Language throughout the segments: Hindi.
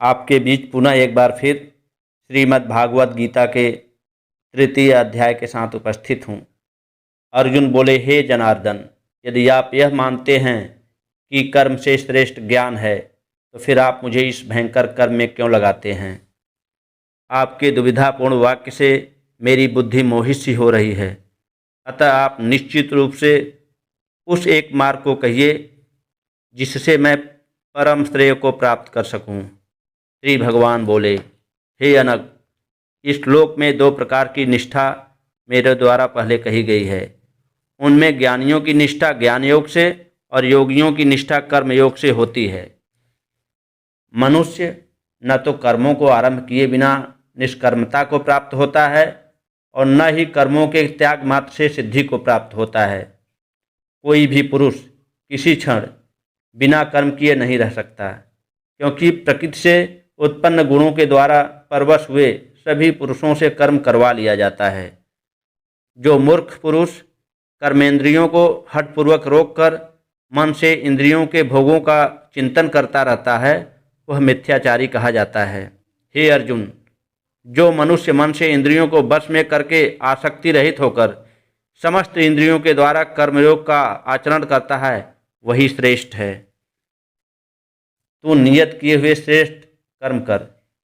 आपके बीच पुनः एक बार फिर श्रीमद् भागवत गीता के तृतीय अध्याय के साथ उपस्थित हूँ। अर्जुन बोले, हे जनार्दन, यदि आप यह मानते हैं कि कर्म से श्रेष्ठ ज्ञान है तो फिर आप मुझे इस भयंकर कर्म में क्यों लगाते हैं। आपके दुविधापूर्ण वाक्य से मेरी बुद्धि मोहित सी हो रही है, अतः आप निश्चित रूप से उस एक मार्ग को कहिए जिससे मैं परम श्रेय को प्राप्त कर सकूं। श्री भगवान बोले, हे अनग, इस श्लोक में दो प्रकार की निष्ठा मेरे द्वारा पहले कही गई है। उनमें ज्ञानियों की निष्ठा ज्ञान योग से और योगियों की निष्ठा कर्म योग से होती है। मनुष्य न तो कर्मों को आरंभ किए बिना निष्कर्मता को प्राप्त होता है और न ही कर्मों के त्याग मात्र से सिद्धि को प्राप्त होता है। कोई भी पुरुष किसी क्षण बिना कर्म किए नहीं रह सकता, क्योंकि प्रकृति से उत्पन्न गुणों के द्वारा परवश हुए सभी पुरुषों से कर्म करवा लिया जाता है। जो मूर्ख पुरुष कर्मेंद्रियों को हठपूर्वक रोककर मन से इंद्रियों के भोगों का चिंतन करता रहता है, वह मिथ्याचारी कहा जाता है। हे अर्जुन, जो मनुष्य मन से इंद्रियों को वश में करके आसक्ति रहित होकर समस्त इंद्रियों के द्वारा कर्मयोग का आचरण करता है, वही श्रेष्ठ है। तू नियत किए हुए श्रेष्ठ कर्म कर,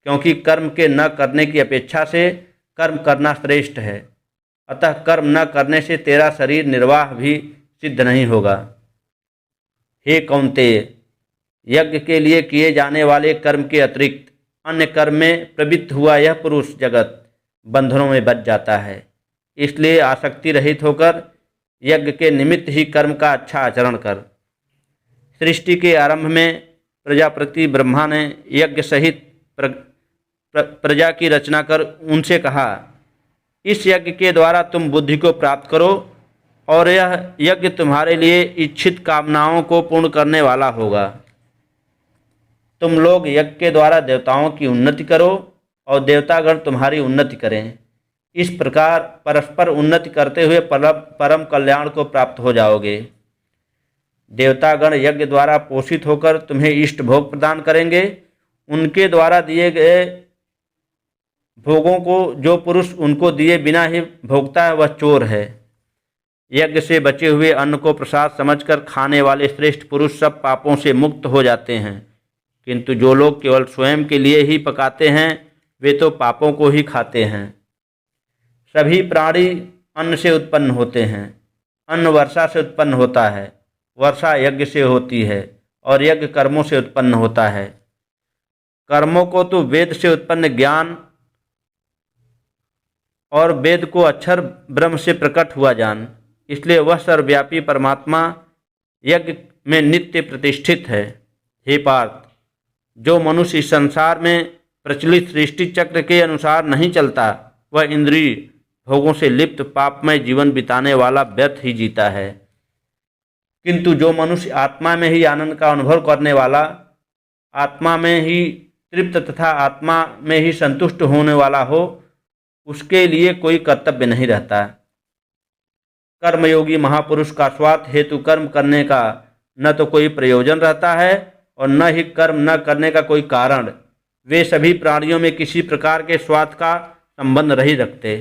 क्योंकि कर्म के न करने की अपेक्षा से कर्म करना श्रेष्ठ है। अतः कर्म न करने से तेरा शरीर निर्वाह भी सिद्ध नहीं होगा। हे कौन्तेय, यज्ञ के लिए किए जाने वाले कर्म के अतिरिक्त अन्य कर्म में प्रवृत्त हुआ यह पुरुष जगत बंधनों में बच जाता है। इसलिए आसक्ति रहित होकर यज्ञ के निमित्त ही कर्म का अच्छा आचरण कर। सृष्टि के आरंभ में प्रजापति ब्रह्मा ने यज्ञ सहित प्रजा की रचना कर उनसे कहा, इस यज्ञ के द्वारा तुम बुद्धि को प्राप्त करो और यह यज्ञ तुम्हारे लिए इच्छित कामनाओं को पूर्ण करने वाला होगा। तुम लोग यज्ञ के द्वारा देवताओं की उन्नति करो और देवतागण तुम्हारी उन्नति करें। इस प्रकार परस्पर उन्नति करते हुए परम कल्याण को प्राप्त हो जाओगे। देवतागण यज्ञ द्वारा पोषित होकर तुम्हें इष्ट भोग प्रदान करेंगे। उनके द्वारा दिए गए भोगों को जो पुरुष उनको दिए बिना ही भोगता है, वह चोर है। यज्ञ से बचे हुए अन्न को प्रसाद समझकर खाने वाले श्रेष्ठ पुरुष सब पापों से मुक्त हो जाते हैं, किंतु जो लोग केवल स्वयं के लिए ही पकाते हैं, वे तो पापों को ही खाते हैं। सभी प्राणी अन्न से उत्पन्न होते हैं। अन्न वर्षा से उत्पन्न होता है, वर्षा यज्ञ से होती है और यज्ञ कर्मों से उत्पन्न होता है। कर्मों को तो वेद से उत्पन्न ज्ञान और वेद को अक्षर ब्रह्म से प्रकट हुआ जान। इसलिए वह सर्वव्यापी परमात्मा यज्ञ में नित्य प्रतिष्ठित है। हे पार्थ, जो मनुष्य इस संसार में प्रचलित सृष्टि चक्र के अनुसार नहीं चलता, वह इंद्रिय भोगों से लिप्त पापमय जीवन बिताने वाला व्यर्थ ही जीता है। किंतु जो मनुष्य आत्मा में ही आनंद का अनुभव करने वाला, आत्मा में ही तृप्त तथा आत्मा में ही संतुष्ट होने वाला हो, उसके लिए कोई कर्तव्य नहीं रहता। कर्मयोगी महापुरुष का स्वार्थ हेतु कर्म करने का न तो कोई प्रयोजन रहता है और न ही कर्म न करने का कोई कारण। वे सभी प्राणियों में किसी प्रकार के स्वार्थ का संबंध नहीं रखते।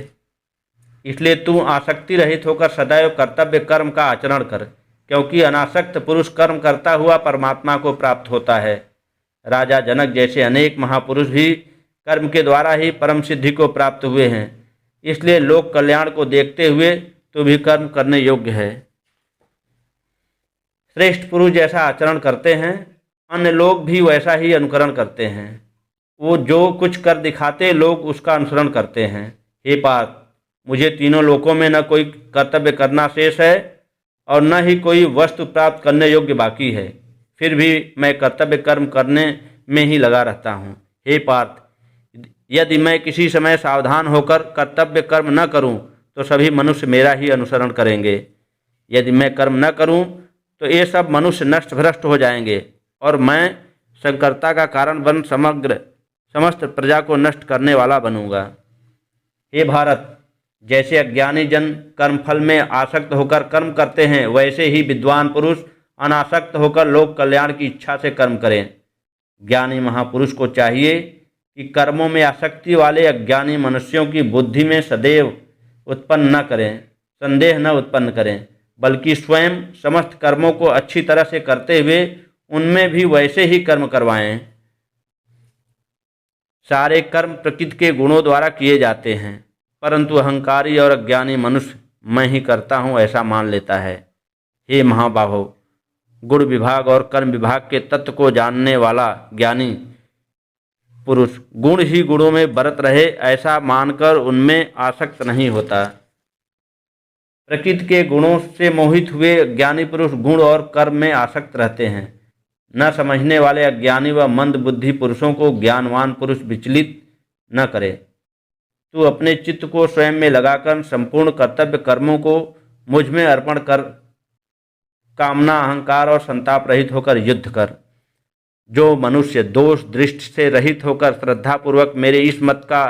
इसलिए तू आसक्ति रहित होकर सदैव कर्तव्य कर्म का आचरण कर, क्योंकि अनासक्त पुरुष कर्म करता हुआ परमात्मा को प्राप्त होता है। राजा जनक जैसे अनेक महापुरुष भी कर्म के द्वारा ही परम सिद्धि को प्राप्त हुए हैं। इसलिए लोक कल्याण को देखते हुए तो भी कर्म करने योग्य है। श्रेष्ठ पुरुष जैसा आचरण करते हैं, अन्य लोग भी वैसा ही अनुकरण करते हैं। वो जो कुछ कर दिखाते, लोग उसका अनुसरण करते हैं। हे पार्थ, मुझे तीनों लोकों में न कोई कर्तव्य करना शेष है और न ही कोई वस्तु प्राप्त करने योग्य बाकी है, फिर भी मैं कर्तव्य कर्म करने में ही लगा रहता हूँ। हे पार्थ, यदि मैं किसी समय सावधान होकर कर्तव्य कर्म न करूं, तो सभी मनुष्य मेरा ही अनुसरण करेंगे। यदि मैं कर्म न करूं, तो ये सब मनुष्य नष्ट भ्रष्ट हो जाएंगे और मैं संकर्ता का कारण बन समस्त प्रजा को नष्ट करने वाला बनूंगा। हे भारत, जैसे अज्ञानी जन कर्मफल में आसक्त होकर कर्म करते हैं, वैसे ही विद्वान पुरुष अनासक्त होकर लोक कल्याण की इच्छा से कर्म करें। ज्ञानी महापुरुष को चाहिए कि कर्मों में आसक्ति वाले अज्ञानी मनुष्यों की बुद्धि में सदैव उत्पन्न न करें, संदेह न उत्पन्न करें, बल्कि स्वयं समस्त कर्मों को अच्छी तरह से करते हुए उनमें भी वैसे ही कर्म करवाएं। सारे कर्म प्रकृति के गुणों द्वारा किए जाते हैं, परंतु अहंकारी और अज्ञानी मनुष्य मैं ही करता हूँ ऐसा मान लेता है। हे महाबाहो, गुण विभाग और कर्म विभाग के तत्व को जानने वाला ज्ञानी पुरुष गुण ही गुणों में बरत रहे ऐसा मानकर उनमें आसक्त नहीं होता। प्रकृति के गुणों से मोहित हुए ज्ञानी पुरुष गुण और कर्म में आसक्त रहते हैं। न समझने वाले अज्ञानी व मंद बुद्धि पुरुषों को ज्ञानवान पुरुष विचलित न करे। तू अपने चित्त को स्वयं में लगाकर संपूर्ण कर्तव्य कर्मों को मुझ में अर्पण कर कामना, अहंकार और संताप रहित होकर युद्ध कर। जो मनुष्य दोष दृष्टि से रहित होकर श्रद्धापूर्वक मेरे इस मत का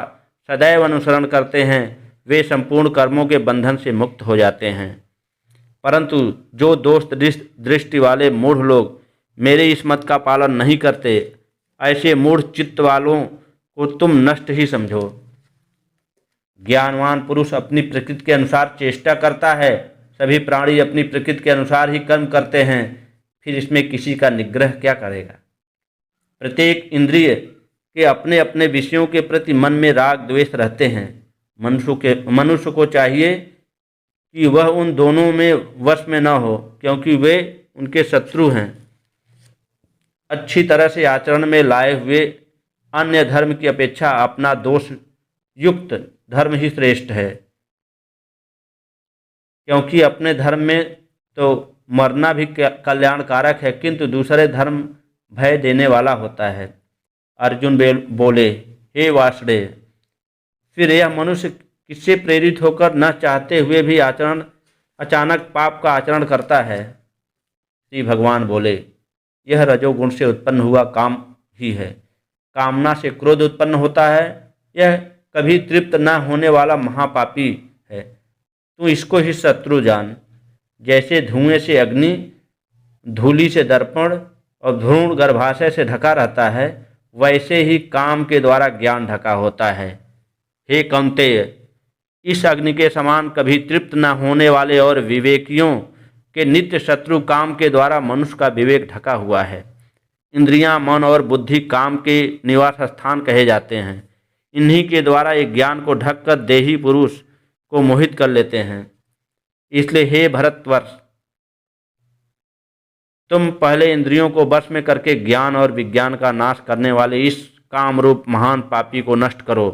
सदैव अनुसरण करते हैं वे संपूर्ण कर्मों के बंधन से मुक्त हो जाते हैं। परंतु जो दोष दृष्टि वाले मूढ़ लोग मेरे इस मत का पालन नहीं करते, ऐसे मूढ़ चित्त वालों को तुम नष्ट ही समझो। ज्ञानवान पुरुष अपनी प्रकृति के अनुसार चेष्टा करता है। सभी प्राणी अपनी प्रकृति के अनुसार ही कर्म करते हैं, फिर इसमें किसी का निग्रह क्या करेगा। प्रत्येक इंद्रिय के अपने अपने विषयों के प्रति मन में राग द्वेष रहते हैं। मनुष्य को चाहिए कि वह उन दोनों में वश में न हो, क्योंकि वे उनके शत्रु हैं। अच्छी तरह से आचरण में लाए हुए अन्य धर्म की अपेक्षा अपना दोष युक्त धर्म ही श्रेष्ठ है, क्योंकि अपने धर्म में तो मरना भी कल्याणकारक है, किंतु दूसरे धर्म भय देने वाला होता है। अर्जुन बोले, हे वासुदेव, फिर यह मनुष्य किससे प्रेरित होकर न चाहते हुए भी अचानक पाप का आचरण करता है। श्री भगवान बोले, यह रजोगुण से उत्पन्न हुआ काम ही है। कामना से क्रोध उत्पन्न होता है। यह कभी तृप्त न होने वाला महापापी है। तू इसको ही शत्रु जान। जैसे धुएं से अग्नि, धूलि से दर्पण और भ्रूण गर्भाशय से ढका रहता है, वैसे ही काम के द्वारा ज्ञान ढका होता है। हे कौन्तेय, इस अग्नि के समान कभी तृप्त न होने वाले और विवेकियों के नित्य शत्रु काम के द्वारा मनुष्य का विवेक ढका हुआ है। इंद्रियां, मन और बुद्धि काम के निवास स्थान कहे जाते हैं। इन्हीं के द्वारा एक ज्ञान को ढककर देही पुरुष को मोहित कर लेते हैं। इसलिए हे भरतवर्ष, तुम पहले इंद्रियों को वश में करके ज्ञान और विज्ञान का नाश करने वाले इस कामरूप महान पापी को नष्ट करो।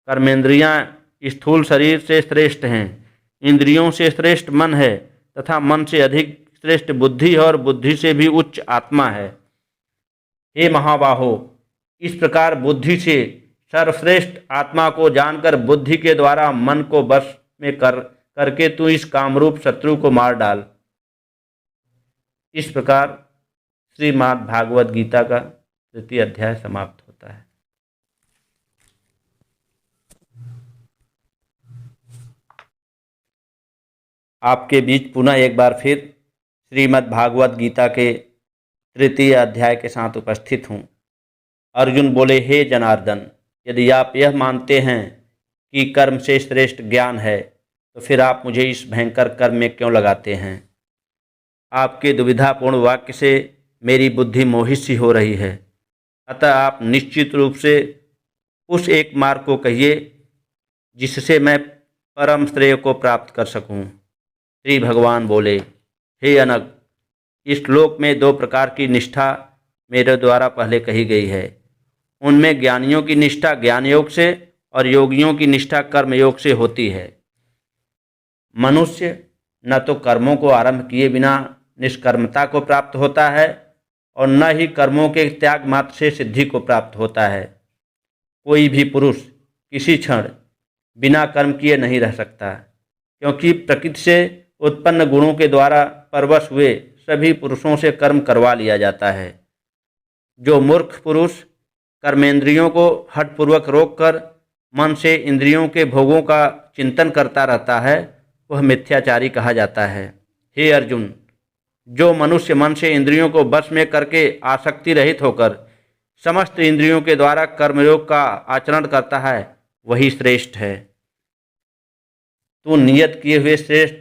कर्मेंद्रियां स्थूल शरीर से श्रेष्ठ हैं, इंद्रियों से श्रेष्ठ मन है तथा मन से अधिक श्रेष्ठ बुद्धि और बुद्धि से भी उच्च आत्मा है। हे महाबाहो, इस प्रकार बुद्धि से सर्वश्रेष्ठ आत्मा को जानकर बुद्धि के द्वारा मन को वश में करके तू इस कामरूप शत्रु को मार डाल। इस प्रकार श्रीमद् भागवत गीता का 3 अध्याय समाप्त होता है। आपके बीच पुनः एक बार फिर श्रीमद् भागवत गीता के 3 अध्याय के साथ उपस्थित हूँ। अर्जुन बोले, हे जनार्दन, यदि आप यह मानते हैं कि कर्म से श्रेष्ठ ज्ञान है, तो फिर आप मुझे इस भयंकर कर्म में क्यों लगाते हैं। आपके दुविधापूर्ण वाक्य से मेरी बुद्धि मोहित सी हो रही है। अतः आप निश्चित रूप से उस एक मार्ग को कहिए जिससे मैं परम श्रेय को प्राप्त कर सकूं। श्री भगवान बोले, हे अनग, इस श्लोक में 2 प्रकार की निष्ठा मेरे द्वारा पहले कही गई है। उनमें ज्ञानियों की निष्ठा ज्ञान योग से और योगियों की निष्ठा कर्म योग से होती है। मनुष्य न तो कर्मों को आरंभ किए बिना निष्कर्मता को प्राप्त होता है और न ही कर्मों के त्याग मात्र से सिद्धि को प्राप्त होता है। कोई भी पुरुष किसी क्षण बिना कर्म किए नहीं रह सकता, क्योंकि प्रकृति से उत्पन्न गुणों के द्वारा परवश हुए सभी पुरुषों से कर्म करवा लिया जाता है। जो मूर्ख पुरुष कर्मेंद्रियों को हठपूर्वक रोककर मन से इंद्रियों के भोगों का चिंतन करता रहता है, वह मिथ्याचारी कहा जाता है। हे अर्जुन, जो मनुष्य मन से इंद्रियों को बस में करके आसक्ति रहित होकर समस्त इंद्रियों के द्वारा कर्मयोग का आचरण करता है वही श्रेष्ठ है। तू नियत किए हुए श्रेष्ठ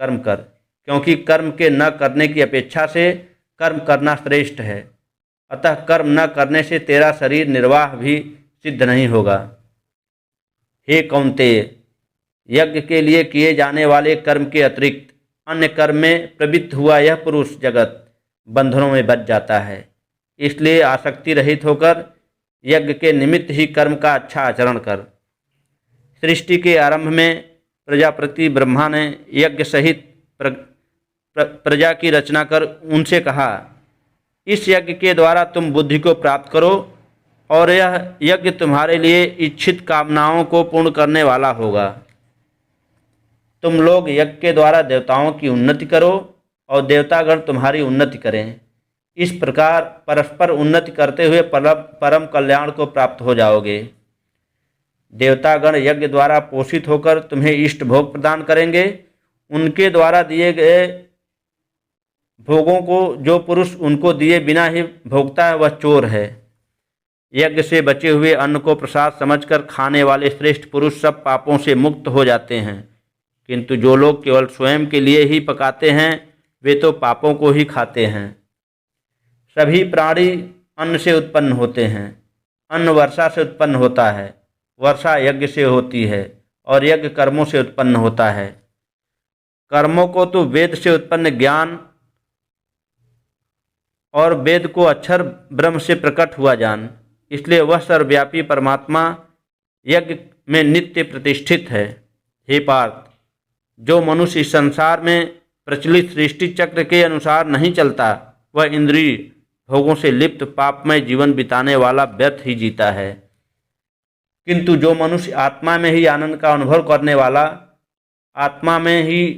कर्म कर, क्योंकि कर्म के न करने की अपेक्षा से कर्म करना श्रेष्ठ है। अतः कर्म न करने से तेरा शरीर निर्वाह भी सिद्ध नहीं होगा। हे कौन्तेय, यज्ञ के लिए किए जाने वाले कर्म के अतिरिक्त अन्य कर्म में प्रवृत्त हुआ यह पुरुष जगत बंधनों में बच जाता है। इसलिए आसक्ति रहित होकर यज्ञ के निमित्त ही कर्म का अच्छा आचरण कर। सृष्टि के आरंभ में प्रजापति ब्रह्मा ने यज्ञ सहित प्रजा की रचना कर उनसे कहा, इस यज्ञ के द्वारा तुम बुद्धि को प्राप्त करो और यह यज्ञ तुम्हारे लिए इच्छित कामनाओं को पूर्ण करने वाला होगा। तुम लोग यज्ञ के द्वारा देवताओं की उन्नति करो और देवतागण तुम्हारी उन्नति करें। इस प्रकार परस्पर उन्नति करते हुए परम कल्याण को प्राप्त हो जाओगे। देवतागण यज्ञ द्वारा पोषित होकर तुम्हें इष्ट भोग प्रदान करेंगे। उनके द्वारा दिए गए भोगों को जो पुरुष उनको दिए बिना ही भोगता है वह चोर है। यज्ञ से बचे हुए अन्न को प्रसाद समझकर खाने वाले श्रेष्ठ पुरुष सब पापों से मुक्त हो जाते हैं, किंतु जो लोग केवल स्वयं के लिए ही पकाते हैं वे तो पापों को ही खाते हैं। सभी प्राणी अन्न से उत्पन्न होते हैं। अन्न वर्षा से उत्पन्न होता है, वर्षा यज्ञ से होती है और यज्ञ कर्मों से उत्पन्न होता है। कर्मों को तो वेद से उत्पन्न ज्ञान और वेद को अक्षर ब्रह्म से प्रकट हुआ जान। इसलिए वह सर्वव्यापी परमात्मा यज्ञ में नित्य प्रतिष्ठित है। हे पार्थ, जो मनुष्य इस संसार में प्रचलित सृष्टि चक्र के अनुसार नहीं चलता वह इंद्रिय भोगों से लिप्त पापमय जीवन बिताने वाला व्यर्थ ही जीता है। किंतु जो मनुष्य आत्मा में ही आनंद का अनुभव करने वाला, आत्मा में ही